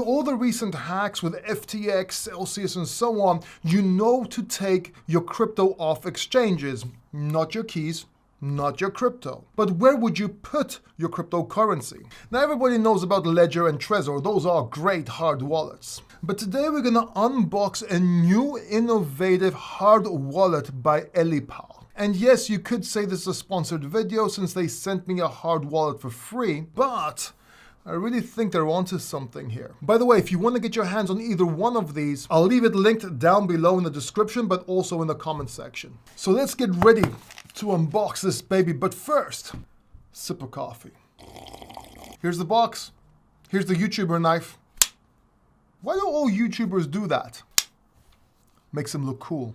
all the recent hacks with FTX, Celsius, and so on, you know to take your crypto off exchanges, not your keys, not your crypto. But where would you put your cryptocurrency? Now everybody knows about Ledger and Trezor. Those are great hard wallets. But today we're going to unbox a new innovative hard wallet by Ellipal. And yes, you could say this is a sponsored video since they sent me a hard wallet for free, but I really think they're onto something here. By the way, if you want to get your hands on either one of these, I'll leave it linked down below in the description, but also in the comment section. So let's get ready to unbox this baby, but first, sip of coffee. Here's the box. Here's the YouTuber knife. Why do all YouTubers do that? Makes them look cool.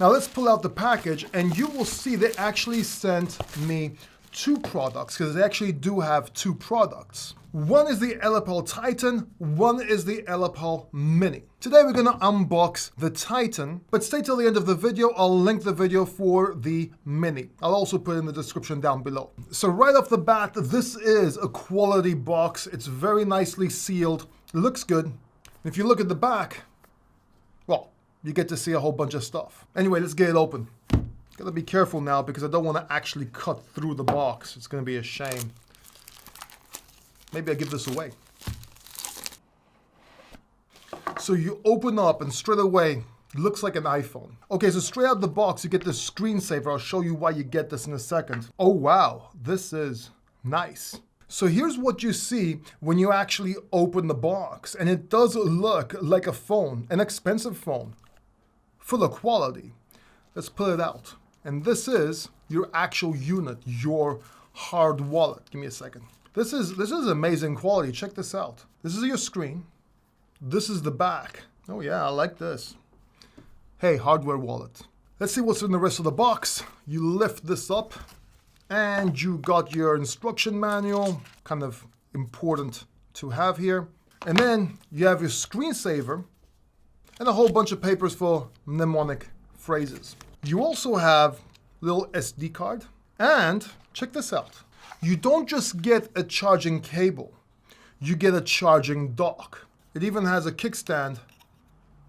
Now let's pull out the package and you will see they actually sent me two products, because they actually do have two products. One is the Ellipal Titan, one is the Ellipal Mini. Today we're gonna unbox the Titan, but stay till the end of the video. I'll link the video for the Mini. I'll also put it in the description down below. So right off the bat, this is a quality box. It's very nicely sealed. It looks good. If you look at the back, well, you get to see a whole bunch of stuff. Anyway, let's get it open. Gotta be careful now because I don't want to actually cut through the box. It's gonna be a shame. Maybe I give this away. So you open up and straight away, it looks like an iPhone. Okay, so straight out the box, you get this screensaver. I'll show you why you get this in a second. Oh wow, this is nice. So here's what you see when you actually open the box. And it does look like a phone, an expensive phone, full of quality. Let's pull it out. And this is your actual unit, your hard wallet. Give me a second. This is amazing quality. Check this out. This is your screen. This is the back. Oh yeah, I like this. Hey, hardware wallet. Let's see what's in the rest of the box. You lift this up and you got your instruction manual, kind of important to have here. And then you have your screensaver and a whole bunch of papers for mnemonic phrases. You also have a little SD card, and check this out. You don't just get a charging cable, you get a charging dock. It even has a kickstand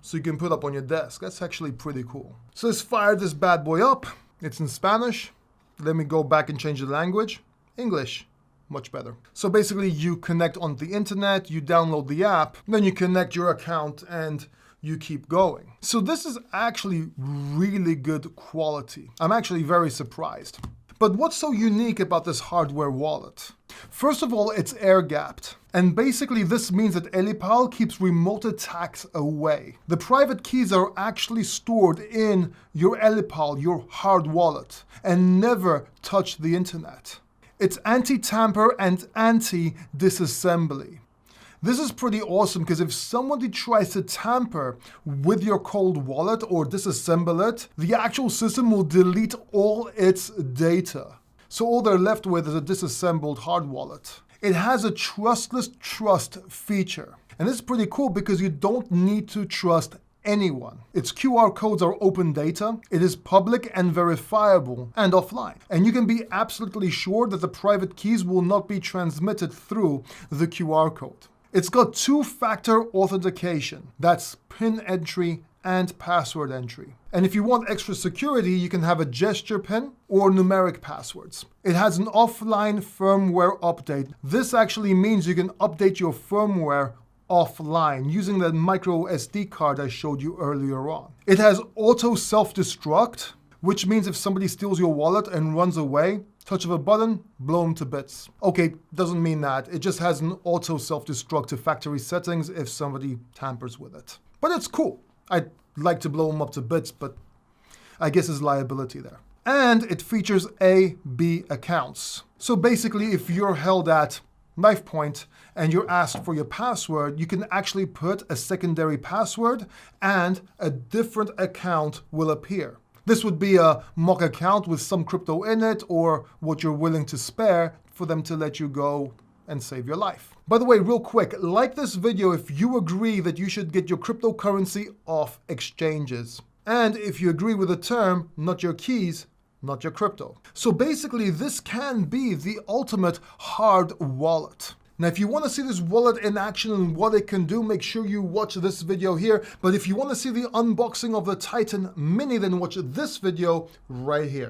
so you can put up on your desk. That's actually pretty cool. So let's fire this bad boy up. It's in Spanish. Let me go back and change the language. English. Much better. So basically you connect on the internet, you download the app, then you connect your account and you keep going. So this is actually really good quality. I'm actually very surprised. But what's so unique about this hardware wallet? First of all, it's air-gapped. And basically this means that Ellipal keeps remote attacks away. The private keys are actually stored in your Ellipal, your hard wallet, and never touch the internet. It's anti-tamper and anti-disassembly. This is pretty awesome because if somebody tries to tamper with your cold wallet or disassemble it, the actual system will delete all its data. So all they're left with is a disassembled hard wallet. It has a trustless trust feature. And this is pretty cool because you don't need to trust anyone. Its QR codes are open data, it is public and verifiable and offline. And you can be absolutely sure that the private keys will not be transmitted through the QR code. It's got two-factor authentication. That's PIN entry and password entry. And if you want extra security, you can have a gesture PIN or numeric passwords. It has an offline firmware update. This actually means you can update your firmware offline using that micro SD card I showed you earlier on. It has auto self-destruct, which means if somebody steals your wallet and runs away, touch of a button, blow them to bits. Okay, doesn't mean that. It just has an auto self-destruct to factory settings if somebody tampers with it. But it's cool. I'd like to blow them up to bits, but I guess there's liability there. And it features A/B accounts. So basically, if you're held at knife point and you're asked for your password, you can actually put a secondary password and a different account will appear. This would be a mock account with some crypto in it or what you're willing to spare for them to let you go and save your life. By the way, real quick, like this video if you agree that you should get your cryptocurrency off exchanges. And if you agree with the term, not your keys, not your crypto. So basically, this can be the ultimate hard wallet. Now, if you want to see this wallet in action and what it can do, make sure you watch this video here. But if you want to see the unboxing of the Titan Mini, then watch this video right here.